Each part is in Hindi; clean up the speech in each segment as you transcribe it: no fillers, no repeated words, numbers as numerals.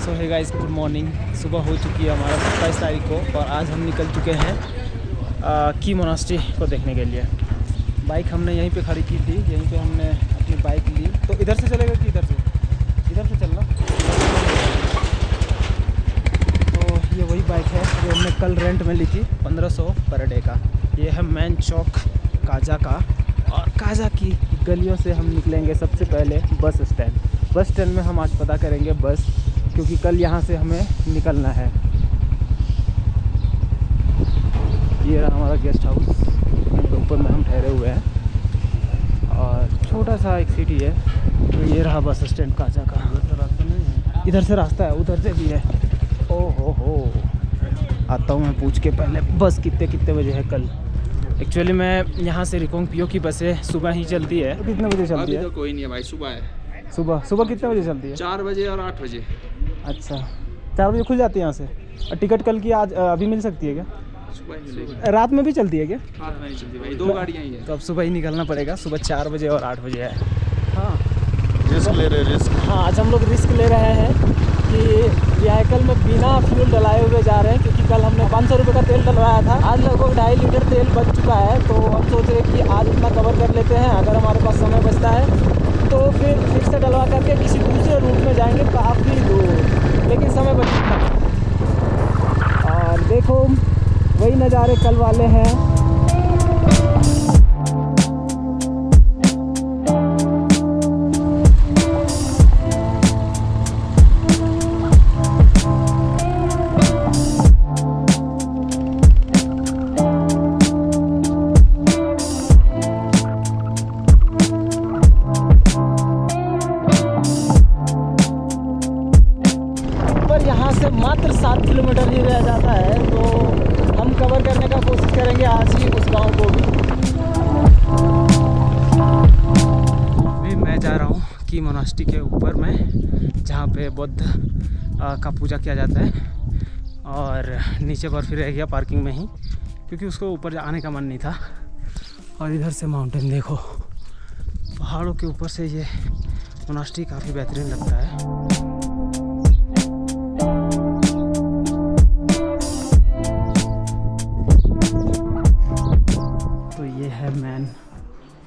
सो है गाइस, गुड मॉर्निंग। सुबह हो चुकी है हमारा 27 तारीख को और आज हम निकल चुके हैं की मोनास्ट्री को देखने के लिए। बाइक हमने यहीं पे खड़ी की थी, यहीं पे हमने अपनी बाइक ली। तो इधर से चलेगा कि इधर से चलना। तो ये वही बाइक है जो हमने कल रेंट में ली थी, 1500 पर डे का। ये है मेन चौक काजा का, और काजा की गलियों से हम निकलेंगे सबसे पहले बस स्टैंड। बस स्टैंड में हम आज पता करेंगे बस, क्योंकि कल यहाँ से हमें निकलना है। ये रहा हमारा गेस्ट हाउस, ऊपर में हम ठहरे हुए हैं और छोटा सा एक सिटी है। तो ये रहा बस स्टैंड काजा का। रास्ता नहीं है, इधर से रास्ता है, उधर से भी है। ओ हो आता हूँ मैं पूछ के पहले बस कितने बजे है कल। एक्चुअली मैं यहाँ से रिकोंग पियो की बसें सुबह ही चलती है। तो कितने बजे चलती है? अभी तो कोई नहीं है भाई, सुबह है। सुबह कितने बजे चलती है? 4 बजे और 8 बजे। अच्छा, 4 बजे खुल जाती है यहाँ से। और टिकट कल की आज अभी मिल सकती है क्या? सुबह ही मिलेगी। रात में भी चलती है क्या? रात में नहीं चलती भाई, 2 गाड़ियाँ ही हैं। तो अब सुबह ही निकलना पड़ेगा। सुबह 4 बजे और 8 बजे है। हाँ, रिस्क ले रहे रिस्क। हाँ, आज हम लोग रिस्क ले रहे हैं कि व्हीकल में बिना फ्यूल डलाए हुए जा रहे हैं, क्योंकि कल हमने 500 रुपये का तेल डलवाया था। आज लगभग 2.5 लीटर तेल बच चुका है। तो हम सोच रहे कि आज इतना कवर कर लेते हैं। अगर हमारे पास समय बचता है तो फिर से डलवा करके किसी दूसरे रूट में जाएंगे काफ़ी दूर, लेकिन समय बचता है। और देखो वही नज़ारे कल वाले हैं। यहाँ से मात्र 7 किलोमीटर ही रह जाता है, तो हम कवर करने का कोशिश करेंगे आज ही उस गांव को भी। अभी मैं जा रहा हूँ की मोनास्ट्री के ऊपर में, जहाँ पे बुद्ध का पूजा किया जाता है। और नीचे बर्फी रह गया पार्किंग में ही, क्योंकि उसको ऊपर आने का मन नहीं था। और इधर से माउंटेन देखो, पहाड़ों के ऊपर से ये मोनास्ट्री काफ़ी बेहतरीन लगता है। मैन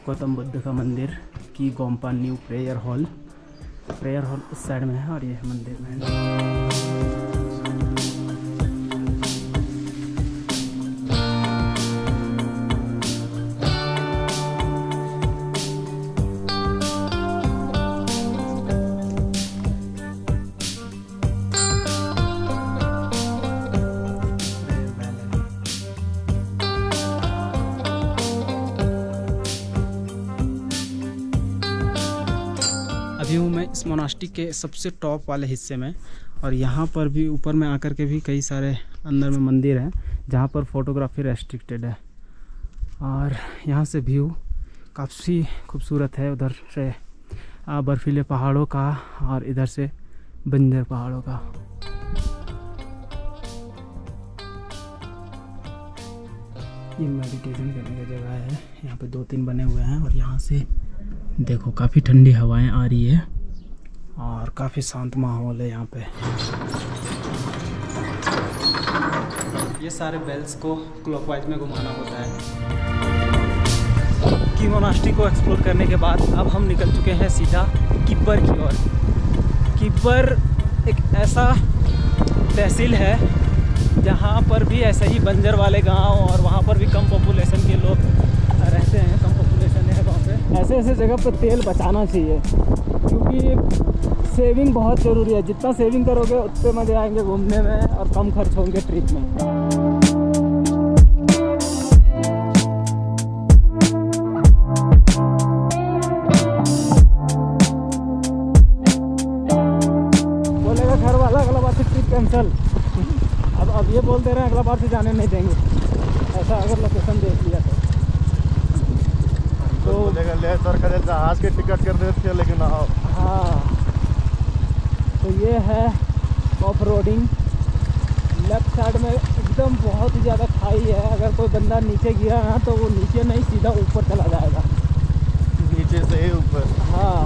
गौतम बुद्ध का मंदिर की गोम्पा न्यू प्रेयर हॉल उस साइड में है, और ये है मंदिर में। अभी हूँ मैं इस मोनास्ट्री के सबसे टॉप वाले हिस्से में, और यहाँ पर भी ऊपर में आकर के भी कई सारे अंदर में मंदिर हैं जहाँ पर फोटोग्राफी रेस्ट्रिक्टेड है। और यहाँ से व्यू काफ़ी खूबसूरत है। उधर से बर्फीले पहाड़ों का और इधर से बंजर पहाड़ों का। ये मेडिटेशन करने की जगह है। यहाँ पे 2-3 बने हुए हैं, और यहाँ से देखो काफ़ी ठंडी हवाएं आ रही है और काफ़ी शांत माहौल है यहाँ पे। ये सारे बेल्स को क्लॉकवाइज में घुमाना होता है। की मोनास्ट्री को एक्सप्लोर करने के बाद अब हम निकल चुके हैं सीधा किब्बर की ओर। किब्बर एक ऐसा तहसील है जहाँ पर भी ऐसे ही बंजर वाले गांव, और वहाँ पर भी कम पॉपुलेशन के लोग रहते हैं। कम पॉपुलेशन है वहाँ पे। ऐसे जगह पर तेल बचाना चाहिए, क्योंकि सेविंग बहुत ज़रूरी है। जितना सेविंग करोगे उतने मज़े आएंगे घूमने में और कम खर्च होंगे ट्रिप में। बोलेगा घर वाला अगला बार से ट्रिप कैंसिल। अब ये बोल दे रहे हैं अगला बार से जाने नहीं देंगे, ऐसा अगर लोकेशन देख लिया तो बोलेगा ले सर करे जहाज के टिकट कर देते थे, लेकिन हाँ। तो ये है ऑफ रोडिंग। लेफ्ट साइड में एकदम बहुत ही ज़्यादा खाई है। अगर कोई बंदा नीचे गिरा ना तो वो नीचे नहीं सीधा ऊपर चला जाएगा, नीचे से ही ऊपर। हाँ,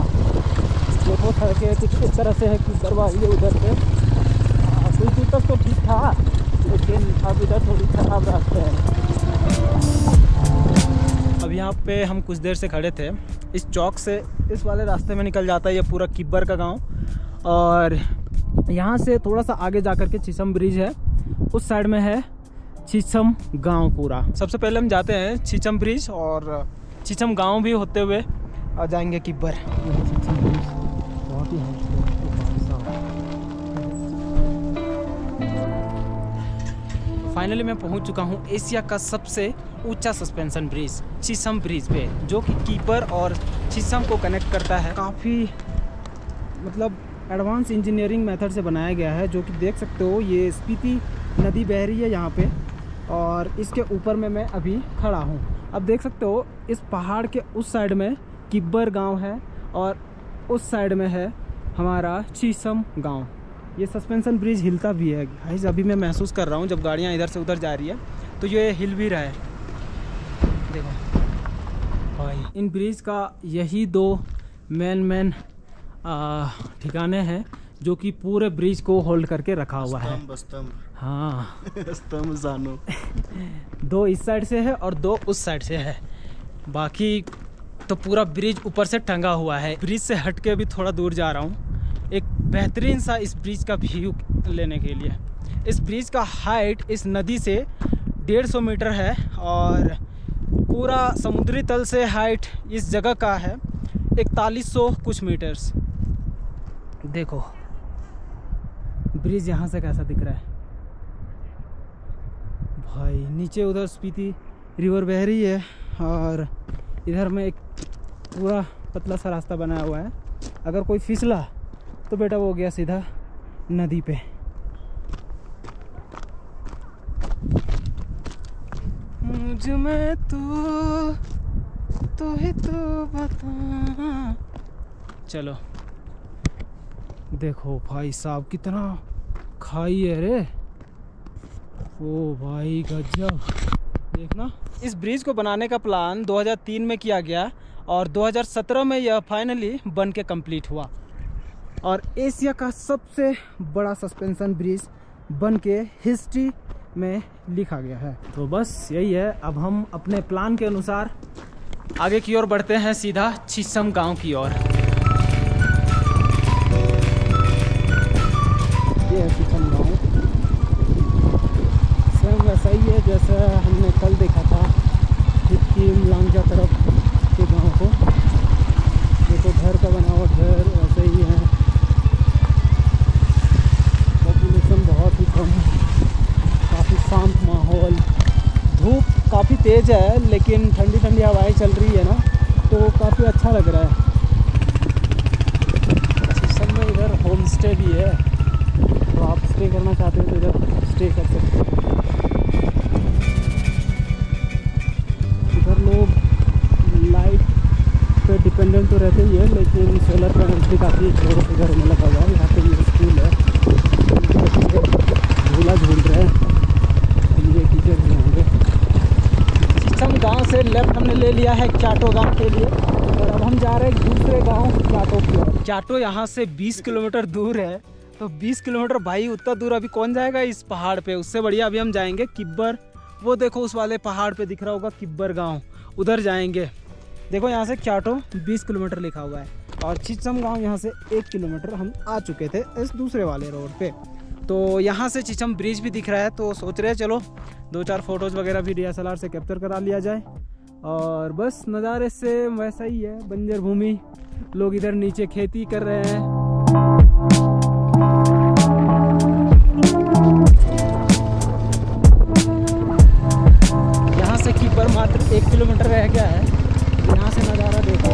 देखो सड़कें कुछ इस तरह से है कि दरवाजे उधर से लेकिन अब इधर थोड़ी ख़राब रास्ते हैं। अब यहाँ पे हम कुछ देर से खड़े थे। इस चौक से इस वाले रास्ते में निकल जाता है ये पूरा किब्बर का गांव, और यहाँ से थोड़ा सा आगे जाकर के चीसम ब्रिज है, उस साइड में है चीसम गांव पूरा। सबसे पहले हम जाते हैं चीसम ब्रिज और चीसम गांव भी होते हुए आ जाएंगे किब्बर। बहुत ही फाइनली मैं पहुंच चुका हूं एशिया का सबसे ऊंचा सस्पेंशन ब्रिज चीसम ब्रिज पे, जो कि किब्बर और चीसम को कनेक्ट करता है। काफ़ी मतलब एडवांस इंजीनियरिंग मेथड से बनाया गया है, जो कि देख सकते हो ये स्पीति नदी बह रही है यहाँ पे, और इसके ऊपर में मैं अभी खड़ा हूँ। अब देख सकते हो इस पहाड़ के उस साइड में किब्बर गांव है और उस साइड में है हमारा चीसम गांव। ये सस्पेंशन ब्रिज हिलता भी है गाइस, अभी मैं महसूस कर रहा हूँ जब गाड़ियाँ इधर से उधर जा रही है तो ये हिल भी रहा है। देखो भाई, इन ब्रिज का यही दो मेन ठिकाने हैं जो कि पूरे ब्रिज को होल्ड करके रखा हुआ है। हाँ स्तंभ जानो। दो इस साइड से है और दो उस साइड से है, बाकी तो पूरा ब्रिज ऊपर से टंगा हुआ है। ब्रिज से हट के अभी थोड़ा दूर जा रहा हूँ एक बेहतरीन सा इस ब्रिज का व्यू लेने के लिए। इस ब्रिज का हाइट इस नदी से 150 मीटर है और पूरा समुद्री तल से हाइट इस जगह का है 4100 कुछ मीटर्स। देखो ब्रिज यहाँ से कैसा दिख रहा है भाई। नीचे उधर स्पीति रिवर बह रही है और इधर में एक पूरा पतला सा रास्ता बनाया हुआ है। अगर कोई फिसला तो बेटा वो गया सीधा नदी पे। मुझ में तो ही तो बता। चलो देखो भाई साहब कितना खाई है रे। ओ भाई गजब, देखना। इस ब्रिज को बनाने का प्लान 2003 में किया गया और 2017 में यह फाइनली बन के कंप्लीट हुआ और एशिया का सबसे बड़ा सस्पेंशन ब्रिज बन के हिस्ट्री में लिखा गया है। तो बस यही है, अब हम अपने प्लान के अनुसार आगे की ओर बढ़ते हैं, सीधा चीसम गांव की ओर। ये है चीसम गांव, सेम वैसा ही है जैसा हमने कल देखा था सिक्किम लांगजा तरफ के गांव को। देखो घर का बनावट घर वैसे ही है, पॉपुलेशन बहुत ही कम, काफ़ी शांत माहौल। धूप काफ़ी तेज़ है लेकिन ठंडी ठंडी हवाएं चल रही है ना, तो काफ़ी अच्छा लग रहा है। चीसम में इधर होम स्टे भी है, तो आप स्टे करना चाहते हैं तो इधर स्टे कर सकते हैं। इधर लोग लाइट पे डिपेंडेंट तो रहते ही है, लेकिन सोलर पैनल भी काफ़ी जोरों से घर में लगा हुआ है। यहाँ पे ये स्कूल है, झूला झूल रहे हैं, ये टीचर भी होंगे। चीसम गांव से लेफ्ट हमने ले लिया है चाटो गांव के लिए और अब हम जा रहे हैं दूसरे गांव चाटो की ओर। चाटो यहाँ से 20 किलोमीटर दूर है, तो 20 किलोमीटर भाई उतना दूर अभी कौन जाएगा इस पहाड़ पे। उससे बढ़िया अभी हम जाएंगे किब्बर। वो देखो उस वाले पहाड़ पे दिख रहा होगा किब्बर गांव, उधर जाएंगे। देखो यहाँ से चाटो 20 किलोमीटर लिखा हुआ है और चीसम गांव यहाँ से 1 किलोमीटर हम आ चुके थे इस दूसरे वाले रोड पे। तो यहाँ से चीसम ब्रिज भी दिख रहा है, तो सोच रहे हैं चलो 2-4 फोटोज़ वगैरह भी DSLR से कैप्चर करा लिया जाए। और बस नज़ारे से वैसा ही है, बंजर भूमि, लोग इधर नीचे खेती कर रहे हैं। यहाँ से किब्बर मात्र 1 किलोमीटर रह गया है। यहाँ से नज़ारा देखो,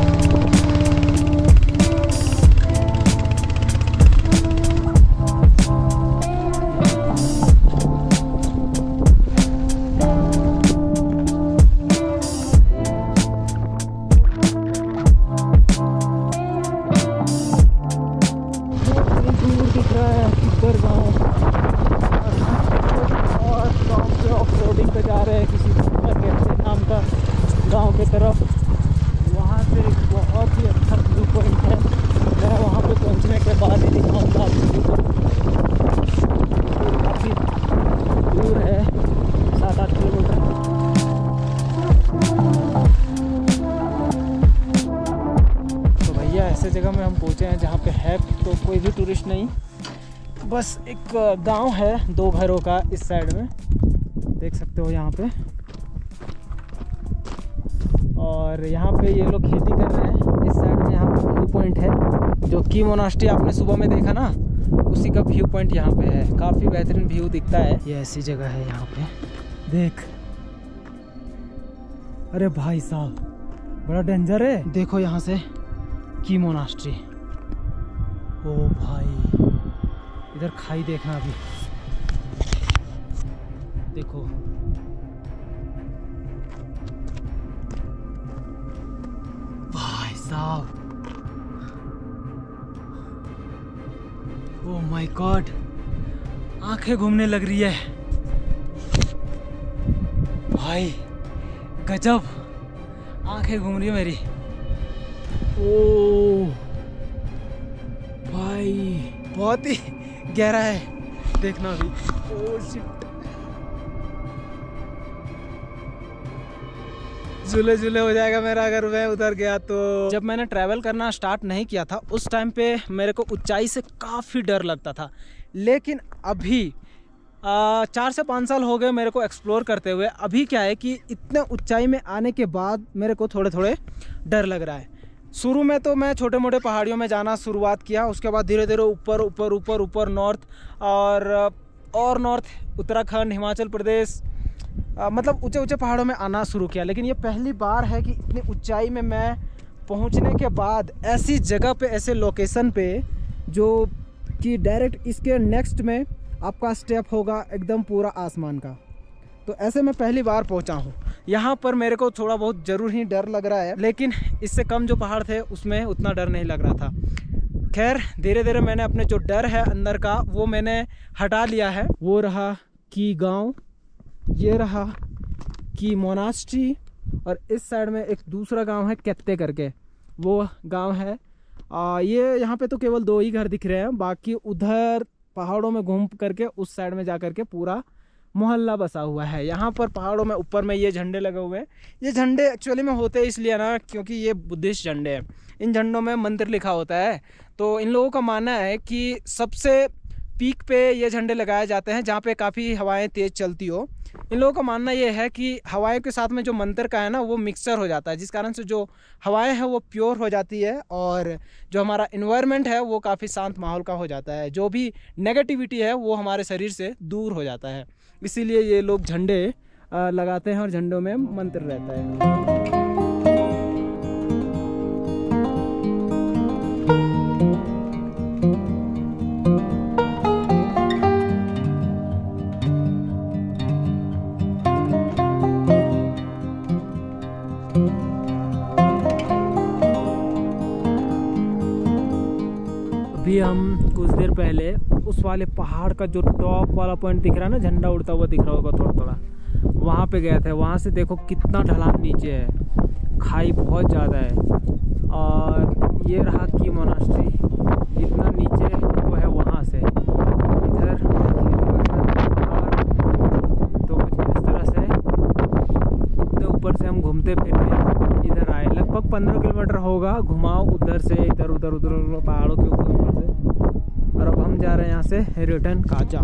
टूरिस्ट नहीं, बस एक गांव है 2 घरों का इस साइड में, देख सकते हो यहाँ पे। और यहाँ पे ये लोग खेती कर रहे हैं। इस साइड में यहाँ पे व्यू पॉइंट है, जो की मोनास्ट्री आपने सुबह में देखा ना, उसी का व्यू पॉइंट यहाँ पे है। काफ़ी बेहतरीन व्यू दिखता है। ये ऐसी जगह है यहाँ पे, देख। अरे भाई साहब, बड़ा डेंजर है। देखो यहाँ से की मोनास्ट्री। ओ भाई, इधर खाई देखना अभी, देखो। भाई साहब, ओ माय गॉड, आंखें घूमने लग रही है भाई, गजब, आंखें घूम रही है मेरी। ओ भाई, बहुत ही गहरा है, देखना अभी। ओ शिट, झूले झूले हो जाएगा मेरा अगर मैं उधर गया तो। जब मैंने ट्रैवल करना स्टार्ट नहीं किया था उस टाइम पे मेरे को ऊंचाई से काफ़ी डर लगता था, लेकिन अभी 4 से 5 साल हो गए मेरे को एक्सप्लोर करते हुए। अभी क्या है कि इतने ऊंचाई में आने के बाद मेरे को थोड़े थोड़े डर लग रहा है। शुरू में तो मैं छोटे मोटे पहाड़ियों में जाना शुरुआत किया, उसके बाद धीरे धीरे ऊपर ऊपर ऊपर ऊपर नॉर्थ और नॉर्थ, उत्तराखंड, हिमाचल प्रदेश, मतलब ऊंचे ऊंचे पहाड़ों में आना शुरू किया। लेकिन ये पहली बार है कि इतनी ऊंचाई में मैं पहुंचने के बाद ऐसी जगह पे, ऐसे लोकेशन पे, जो कि डायरेक्ट इसके नेक्स्ट में आपका स्टेप होगा एकदम पूरा आसमान का। तो ऐसे मैं पहली बार पहुंचा हूं यहाँ पर। मेरे को थोड़ा बहुत ज़रूर ही डर लग रहा है, लेकिन इससे कम जो पहाड़ थे उसमें उतना डर नहीं लग रहा था। खैर, धीरे धीरे मैंने अपने जो डर है अंदर का वो मैंने हटा लिया है। वो रहा की गाँव, ये रहा की मोनास्ट्री, और इस साइड में एक दूसरा गांव है केत्ते करके, वो गांव है। ये यहाँ पे तो केवल 2 ही घर दिख रहे हैं, बाकी उधर पहाड़ों में घूम करके उस साइड में जा करके पूरा मोहल्ला बसा हुआ है। यहाँ पर पहाड़ों में ऊपर में ये झंडे लगे हुए हैं। ये झंडे एक्चुअली में होते इसलिए ना, क्योंकि ये बुद्धिस्ट झंडे हैं। इन झंडों में मंत्र लिखा होता है। तो इन लोगों का मानना है कि सबसे पीक पे ये झंडे लगाए जाते हैं जहाँ पे काफ़ी हवाएं तेज़ चलती हो। इन लोगों का मानना ये है कि हवाएं के साथ में जो मंत्र का है ना, वो मिक्सचर हो जाता है, जिस कारण से जो हवाएं हैं वो प्योर हो जाती है, और जो हमारा इन्वायरमेंट है वो काफ़ी शांत माहौल का हो जाता है। जो भी नेगेटिविटी है वो हमारे शरीर से दूर हो जाता है। इसीलिए ये लोग झंडे लगाते हैं और झंडों में मंत्र रहता है। अभी हम कुछ देर पहले उस वाले पहाड़ का जो टॉप वाला पॉइंट दिख रहा है ना, झंडा उड़ता हुआ दिख रहा होगा थोड़ा थोड़ा, वहाँ पे गए थे। वहाँ से देखो कितना ढलान नीचे है, खाई बहुत ज़्यादा है। और ये रहा की मोनास्ट्री, इतना नीचे वो है वहाँ से इधर। तो कुछ इस तरह से इतने ऊपर से हम घूमते फिरते इधर आए। लगभग 15 किलोमीटर होगा घुमाओ उधर से इधर, उधर उधर पहाड़ों के ऊपर से। और अब हम जा रहे हैं यहाँ से रिटर्न काजा।